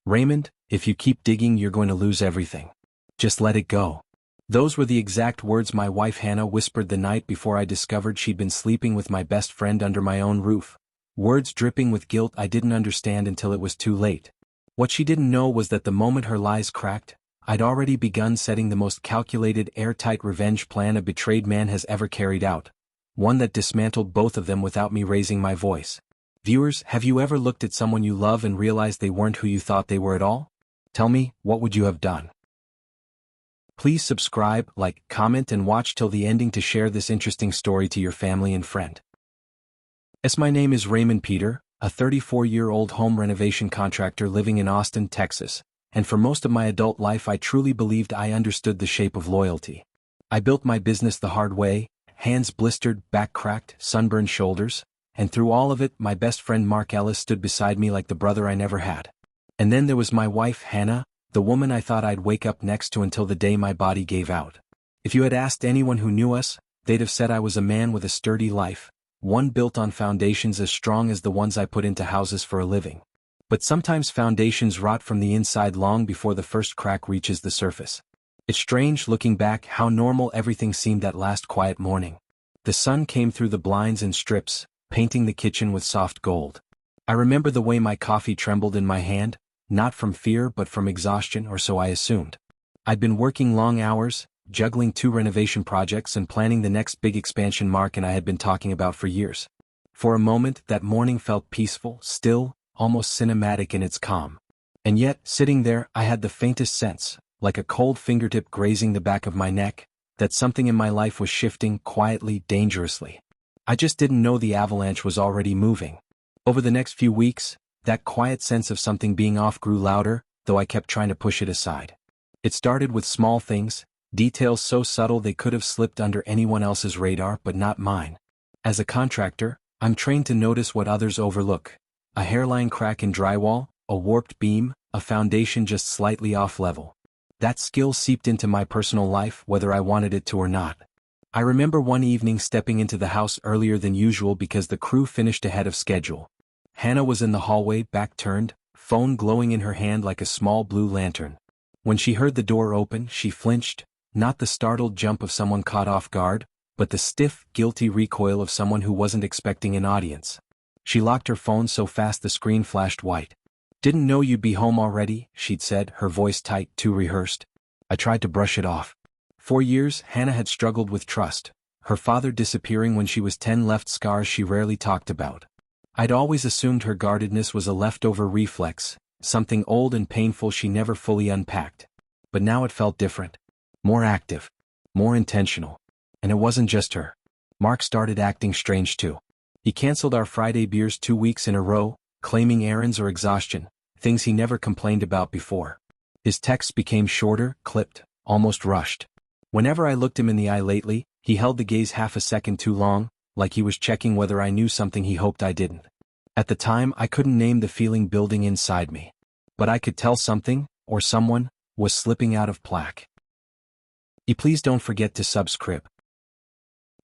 Raymond, if you keep digging you're going to lose everything. Just let it go. Those were the exact words my wife Hannah whispered the night before I discovered she'd been sleeping with my best friend under my own roof. Words dripping with guilt I didn't understand until it was too late. What she didn't know was that the moment her lies cracked, I'd already begun setting the most calculated, airtight revenge plan a betrayed man has ever carried out. One that dismantled both of them without me raising my voice. Viewers, have you ever looked at someone you love and realized they weren't who you thought they were at all? Tell me, what would you have done? Please subscribe, like, comment and watch till the ending to share this interesting story to your family and friend. My name is Raymond Peter, a 34-year-old home renovation contractor living in Austin, Texas, and for most of my adult life I truly believed I understood the shape of loyalty. I built my business the hard way, hands blistered, back cracked, sunburned shoulders, and through all of it my best friend Mark Ellis stood beside me like the brother I never had. And then there was my wife Hannah, the woman I thought I'd wake up next to until the day my body gave out. If you had asked anyone who knew us, they'd have said I was a man with a sturdy life, one built on foundations as strong as the ones I put into houses for a living. But sometimes foundations rot from the inside long before the first crack reaches the surface. It's strange looking back how normal everything seemed that last quiet morning. The sun came through the blinds in strips, painting the kitchen with soft gold. I remember the way my coffee trembled in my hand, not from fear but from exhaustion, or so I assumed. I'd been working long hours, juggling 2 renovation projects and planning the next big expansion Mark and I had been talking about for years. For a moment that morning felt peaceful, still, almost cinematic in its calm. And yet, sitting there, I had the faintest sense, like a cold fingertip grazing the back of my neck, that something in my life was shifting quietly, dangerously. I just didn't know the avalanche was already moving. Over the next few weeks, that quiet sense of something being off grew louder, though I kept trying to push it aside. It started with small things, details so subtle they could have slipped under anyone else's radar but not mine. As a contractor, I'm trained to notice what others overlook. A hairline crack in drywall, a warped beam, a foundation just slightly off level. That skill seeped into my personal life whether I wanted it to or not. I remember one evening stepping into the house earlier than usual because the crew finished ahead of schedule. Hannah was in the hallway, back turned, phone glowing in her hand like a small blue lantern. When she heard the door open, she flinched, not the startled jump of someone caught off guard, but the stiff, guilty recoil of someone who wasn't expecting an audience. She locked her phone so fast the screen flashed white. "Didn't know you'd be home already," she'd said, her voice tight, too rehearsed. I tried to brush it off. For years, Hannah had struggled with trust. Her father disappearing when she was 10 left scars she rarely talked about. I'd always assumed her guardedness was a leftover reflex, something old and painful she never fully unpacked. But now it felt different. More active. More intentional. And it wasn't just her. Mark started acting strange too. He canceled our Friday beers 2 weeks in a row, claiming errands or exhaustion, things he never complained about before. His texts became shorter, clipped, almost rushed. Whenever I looked him in the eye lately, he held the gaze half a second too long, like he was checking whether I knew something he hoped I didn't. At the time, I couldn't name the feeling building inside me. But I could tell something, or someone, was slipping out of plaque. Please don't forget to subscribe.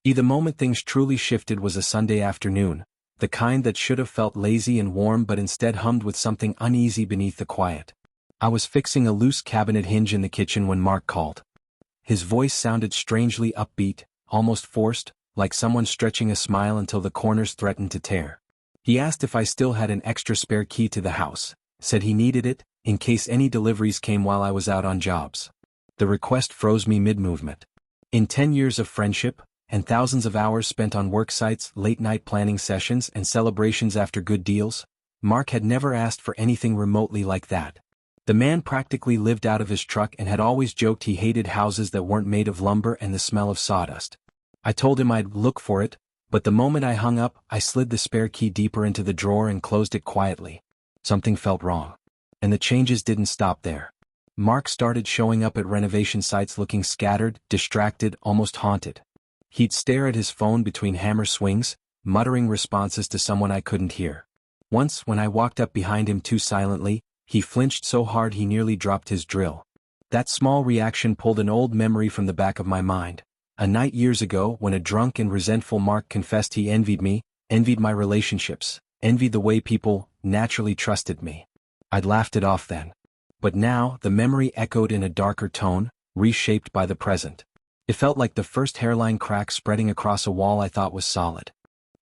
The moment things truly shifted was a Sunday afternoon, the kind that should have felt lazy and warm but instead hummed with something uneasy beneath the quiet. I was fixing a loose cabinet hinge in the kitchen when Mark called. His voice sounded strangely upbeat, almost forced, like someone stretching a smile until the corners threatened to tear. He asked if I still had an extra spare key to the house, said he needed it, in case any deliveries came while I was out on jobs. The request froze me mid-movement. In 10 years of friendship, and thousands of hours spent on work sites, late-night planning sessions and celebrations after good deals, Mark had never asked for anything remotely like that. The man practically lived out of his truck and had always joked he hated houses that weren't made of lumber and the smell of sawdust. I told him I'd look for it, but the moment I hung up, I slid the spare key deeper into the drawer and closed it quietly. Something felt wrong. And the changes didn't stop there. Mark started showing up at renovation sites looking scattered, distracted, almost haunted. He'd stare at his phone between hammer swings, muttering responses to someone I couldn't hear. Once, when I walked up behind him too silently, he flinched so hard he nearly dropped his drill. That small reaction pulled an old memory from the back of my mind. A night years ago when a drunk and resentful Mark confessed he envied me, envied my relationships, envied the way people naturally trusted me. I'd laughed it off then. But now, the memory echoed in a darker tone, reshaped by the present. It felt like the first hairline crack spreading across a wall I thought was solid.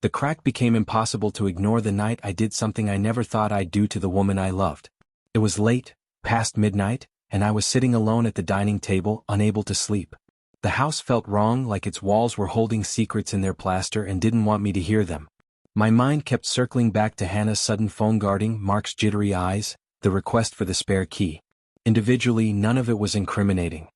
The crack became impossible to ignore the night I did something I never thought I'd do to the woman I loved. It was late, past midnight, and I was sitting alone at the dining table, unable to sleep. The house felt wrong, like its walls were holding secrets in their plaster and didn't want me to hear them. My mind kept circling back to Hannah's sudden phone guarding, Mark's jittery eyes, the request for the spare key. Individually, none of it was incriminating.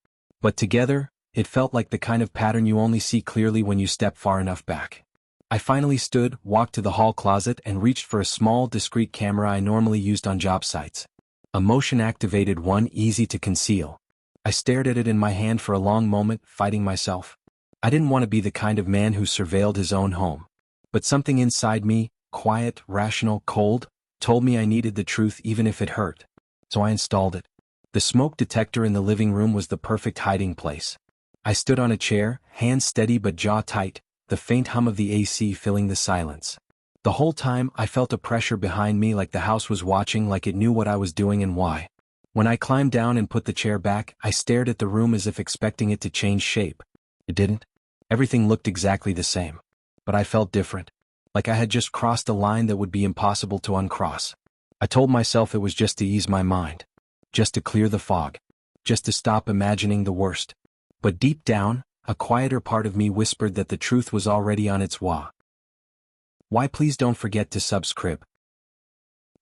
But together, it felt like the kind of pattern you only see clearly when you step far enough back. I finally stood, walked to the hall closet and reached for a small, discreet camera I normally used on job sites. A motion-activated one, easy to conceal. I stared at it in my hand for a long moment, fighting myself. I didn't want to be the kind of man who surveilled his own home. But something inside me, quiet, rational, cold, told me I needed the truth even if it hurt. So I installed it. The smoke detector in the living room was the perfect hiding place. I stood on a chair, hands steady but jaw tight, the faint hum of the AC filling the silence. The whole time I felt a pressure behind me, like the house was watching, like it knew what I was doing and why. When I climbed down and put the chair back, I stared at the room as if expecting it to change shape. It didn't. Everything looked exactly the same. But I felt different. Like I had just crossed a line that would be impossible to uncross. I told myself it was just to ease my mind. Just to clear the fog. Just to stop imagining the worst. But deep down, a quieter part of me whispered that the truth was already on its way. Why please don't forget to subscribe.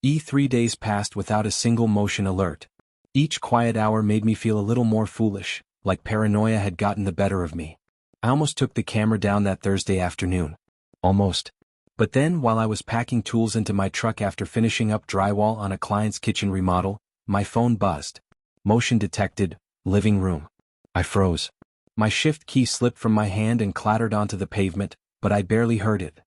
3 days passed without a single motion alert. Each quiet hour made me feel a little more foolish, like paranoia had gotten the better of me. I almost took the camera down that Thursday afternoon. Almost. But then, while I was packing tools into my truck after finishing up drywall on a client's kitchen remodel, my phone buzzed. Motion detected, living room. I froze. My shift key slipped from my hand and clattered onto the pavement, but I barely heard it.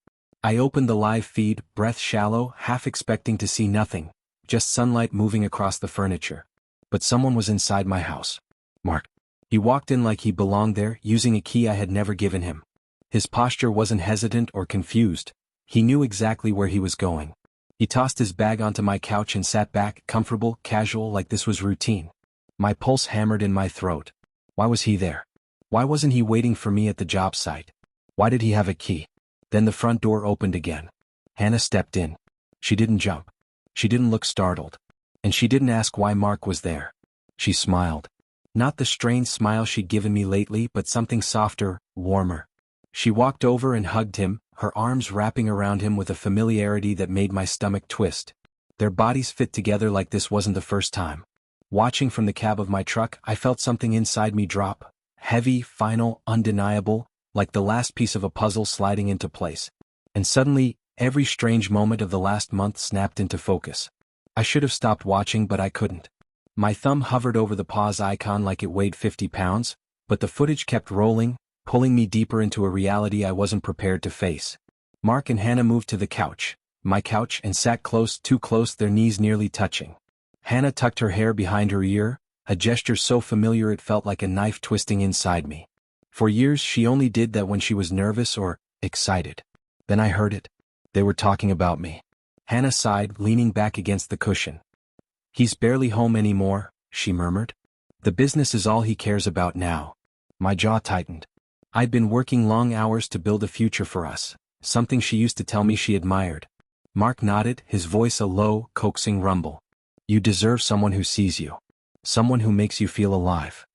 I opened the live feed, breath shallow, half expecting to see nothing, just sunlight moving across the furniture. But someone was inside my house. Mark. He walked in like he belonged there, using a key I had never given him. His posture wasn't hesitant or confused. He knew exactly where he was going. He tossed his bag onto my couch and sat back, comfortable, casual, like this was routine. My pulse hammered in my throat. Why was he there? Why wasn't he waiting for me at the job site? Why did he have a key? Then the front door opened again. Hannah stepped in. She didn't jump. She didn't look startled. And she didn't ask why Mark was there. She smiled. Not the strained smile she'd given me lately, but something softer, warmer. She walked over and hugged him, her arms wrapping around him with a familiarity that made my stomach twist. Their bodies fit together like this wasn't the first time. Watching from the cab of my truck, I felt something inside me drop. Heavy, final, undeniable, like the last piece of a puzzle sliding into place. And suddenly, every strange moment of the last month snapped into focus. I should have stopped watching, but I couldn't. My thumb hovered over the pause icon like it weighed 50 pounds, but the footage kept rolling, pulling me deeper into a reality I wasn't prepared to face. Mark and Hannah moved to the couch, my couch, and sat close, too close, their knees nearly touching. Hannah tucked her hair behind her ear, a gesture so familiar it felt like a knife twisting inside me. For years she only did that when she was nervous or excited. Then I heard it. They were talking about me. Hannah sighed, leaning back against the cushion. He's barely home anymore, she murmured. The business is all he cares about now. My jaw tightened. I'd been working long hours to build a future for us, something she used to tell me she admired. Mark nodded, his voice a low, coaxing rumble. You deserve someone who sees you. Someone who makes you feel alive.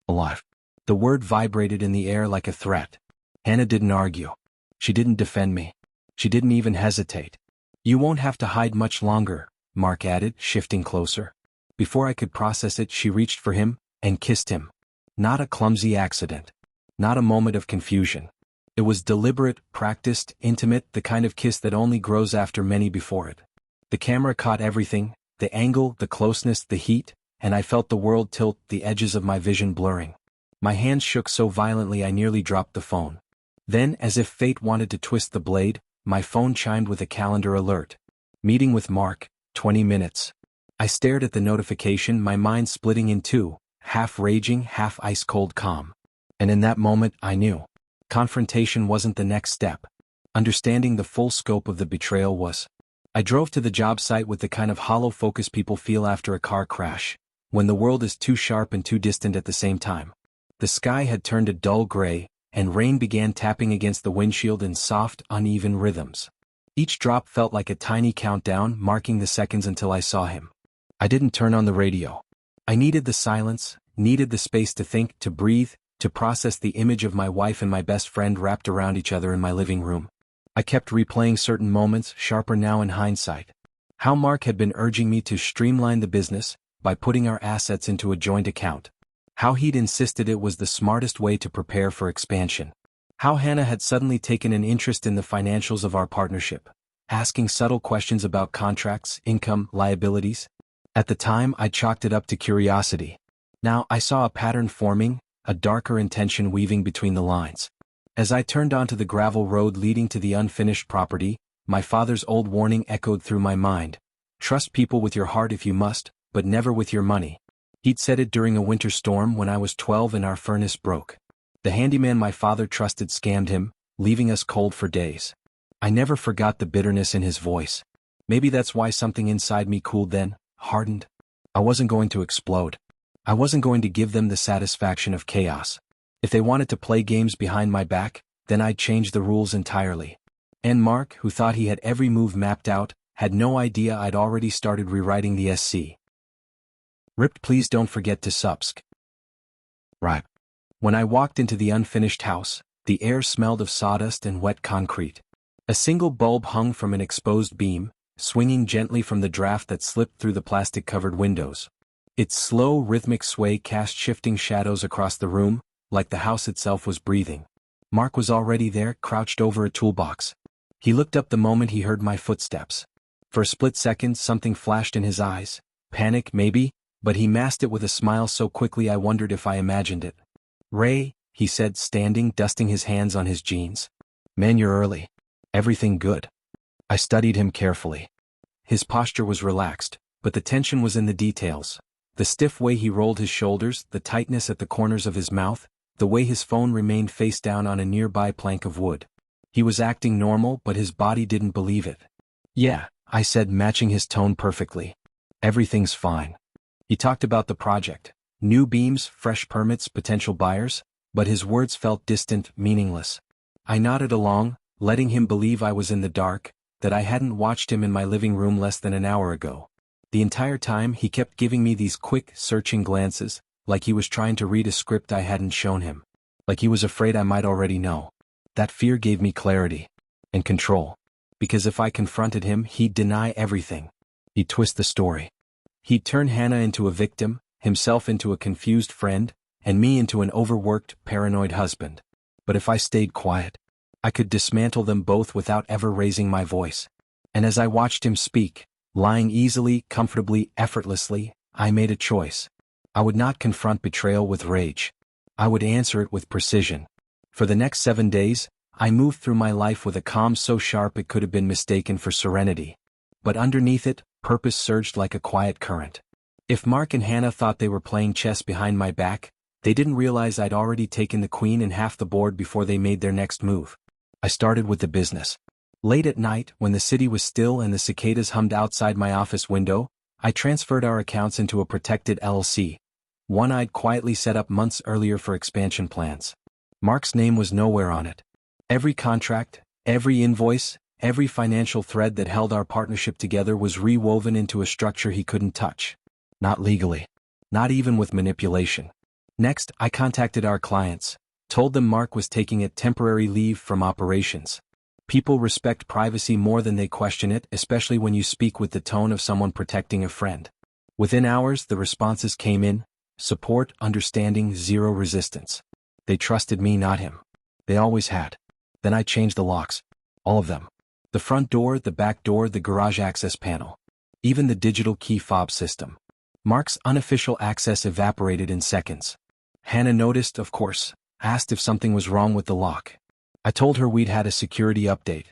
Alive. The word vibrated in the air like a threat. Hannah didn't argue. She didn't defend me. She didn't even hesitate. You won't have to hide much longer, Mark added, shifting closer. Before I could process it, she reached for him and kissed him. Not a clumsy accident. Not a moment of confusion. It was deliberate, practiced, intimate, the kind of kiss that only grows after many before it. The camera caught everything, the angle, the closeness, the heat, and I felt the world tilt, the edges of my vision blurring. My hands shook so violently I nearly dropped the phone. Then, as if fate wanted to twist the blade, my phone chimed with a calendar alert. Meeting with Mark, 20 minutes. I stared at the notification, my mind splitting in two, half raging, half ice-cold calm. And in that moment, I knew. Confrontation wasn't the next step. Understanding the full scope of the betrayal was. I drove to the job site with the kind of hollow focus people feel after a car crash, when the world is too sharp and too distant at the same time. The sky had turned a dull gray, and rain began tapping against the windshield in soft, uneven rhythms. Each drop felt like a tiny countdown, marking the seconds until I saw him. I didn't turn on the radio. I needed the silence, needed the space to think, to breathe, to process the image of my wife and my best friend wrapped around each other in my living room. I kept replaying certain moments, sharper now in hindsight. How Mark had been urging me to streamline the business by putting our assets into a joint account. How he'd insisted it was the smartest way to prepare for expansion. How Hannah had suddenly taken an interest in the financials of our partnership, asking subtle questions about contracts, income, liabilities. At the time, I chalked it up to curiosity. Now I saw a pattern forming, a darker intention weaving between the lines. As I turned onto the gravel road leading to the unfinished property, my father's old warning echoed through my mind. Trust people with your heart if you must, but never with your money. He'd said it during a winter storm when I was 12 and our furnace broke. The handyman my father trusted scammed him, leaving us cold for days. I never forgot the bitterness in his voice. Maybe that's why something inside me cooled then, hardened. I wasn't going to explode. I wasn't going to give them the satisfaction of chaos. If they wanted to play games behind my back, then I'd change the rules entirely. And Mark, who thought he had every move mapped out, had no idea I'd already started rewriting the SC. Ripped, please don't forget to subscribe. Right. When I walked into the unfinished house, the air smelled of sawdust and wet concrete. A single bulb hung from an exposed beam, swinging gently from the draft that slipped through the plastic-covered windows. Its slow, rhythmic sway cast shifting shadows across the room, like the house itself was breathing. Mark was already there, crouched over a toolbox. He looked up the moment he heard my footsteps. For a split second, something flashed in his eyes. Panic, maybe, but he masked it with a smile so quickly I wondered if I imagined it. "Ray," he said, standing, dusting his hands on his jeans. "Man, you're early. Everything good?" I studied him carefully. His posture was relaxed, but the tension was in the details. The stiff way he rolled his shoulders, the tightness at the corners of his mouth, the way his phone remained face down on a nearby plank of wood. He was acting normal, but his body didn't believe it. "Yeah," I said, matching his tone perfectly. "Everything's fine." He talked about the project. New beams, fresh permits, potential buyers, but his words felt distant, meaningless. I nodded along, letting him believe I was in the dark, that I hadn't watched him in my living room less than an hour ago. The entire time he kept giving me these quick, searching glances, like he was trying to read a script I hadn't shown him. Like he was afraid I might already know. That fear gave me clarity. And control. Because if I confronted him, he'd deny everything. He'd twist the story. He'd turn Hannah into a victim, himself into a confused friend, and me into an overworked, paranoid husband. But if I stayed quiet, I could dismantle them both without ever raising my voice. And as I watched him speak, lying easily, comfortably, effortlessly, I made a choice. I would not confront betrayal with rage. I would answer it with precision. For the next 7 days, I moved through my life with a calm so sharp it could have been mistaken for serenity. But underneath it, purpose surged like a quiet current. If Mark and Hannah thought they were playing chess behind my back, they didn't realize I'd already taken the queen and half the board before they made their next move. I started with the business. Late at night, when the city was still and the cicadas hummed outside my office window, I transferred our accounts into a protected LLC, one I'd quietly set up months earlier for expansion plans. Mark's name was nowhere on it. Every contract, every invoice, every financial thread that held our partnership together was rewoven into a structure he couldn't touch. Not legally. Not even with manipulation. Next, I contacted our clients, told them Mark was taking a temporary leave from operations. People respect privacy more than they question it, especially when you speak with the tone of someone protecting a friend. Within hours, the responses came in: support, understanding, zero resistance. They trusted me, not him. They always had. Then I changed the locks. All of them. The front door, the back door, the garage access panel. Even the digital key fob system. Mark's unofficial access evaporated in seconds. Hannah noticed, of course, asked if something was wrong with the lock. I told her we'd had a security update.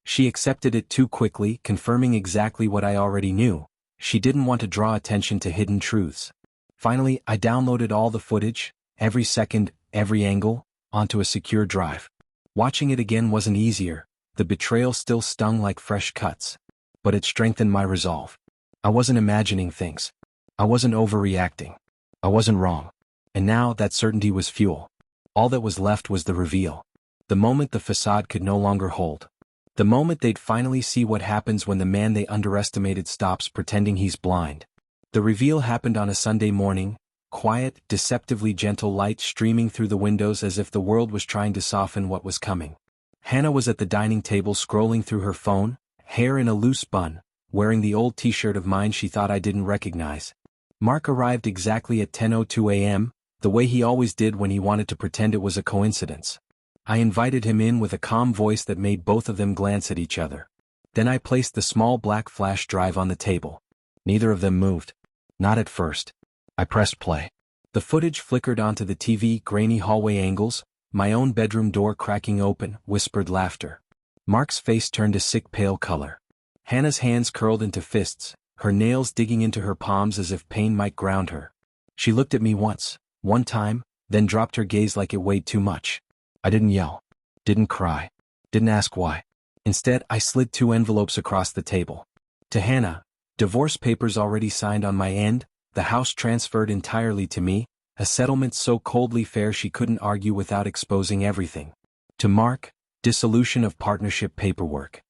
She accepted it too quickly, confirming exactly what I already knew. She didn't want to draw attention to hidden truths. Finally, I downloaded all the footage, every second, every angle, onto a secure drive. Watching it again wasn't easier. The betrayal still stung like fresh cuts. but it strengthened my resolve. I wasn't imagining things. I wasn't overreacting. I wasn't wrong. And now that certainty was fuel. All that was left was the reveal. The moment the facade could no longer hold. The moment they'd finally see what happens when the man they underestimated stops pretending he's blind. The reveal happened on a Sunday morning, quiet, deceptively gentle light streaming through the windows as if the world was trying to soften what was coming. Hannah was at the dining table scrolling through her phone, hair in a loose bun, wearing the old t-shirt of mine she thought I didn't recognize. Mark arrived exactly at 10:02 a.m., the way he always did when he wanted to pretend it was a coincidence. I invited him in with a calm voice that made both of them glance at each other. Then I placed the small black flash drive on the table. Neither of them moved. Not at first. I pressed play. The footage flickered onto the TV, grainy hallway angles, my own bedroom door cracking open, whispered laughter. Mark's face turned a sick pale color. Hannah's hands curled into fists, her nails digging into her palms as if pain might ground her. She looked at me one time, then dropped her gaze like it weighed too much. I didn't yell. Didn't cry. Didn't ask why. Instead, I slid 2 envelopes across the table. To Hannah, divorce papers already signed on my end, the house transferred entirely to me, a settlement so coldly fair she couldn't argue without exposing everything. To Mark, dissolution of partnership paperwork.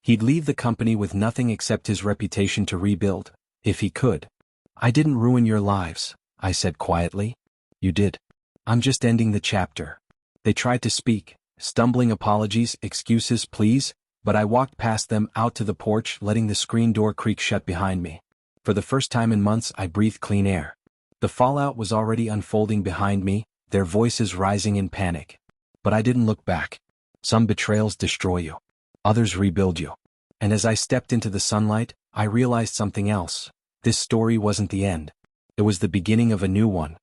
He'd leave the company with nothing except his reputation to rebuild, if he could. I didn't ruin your lives, I said quietly. You did. I'm just ending the chapter. They tried to speak, stumbling apologies, excuses, pleas, but I walked past them out to the porch, letting the screen door creak shut behind me. For the first time in months, I breathed clean air. The fallout was already unfolding behind me, their voices rising in panic. But I didn't look back. Some betrayals destroy you. Others rebuild you. And as I stepped into the sunlight, I realized something else. This story wasn't the end. It was the beginning of a new one,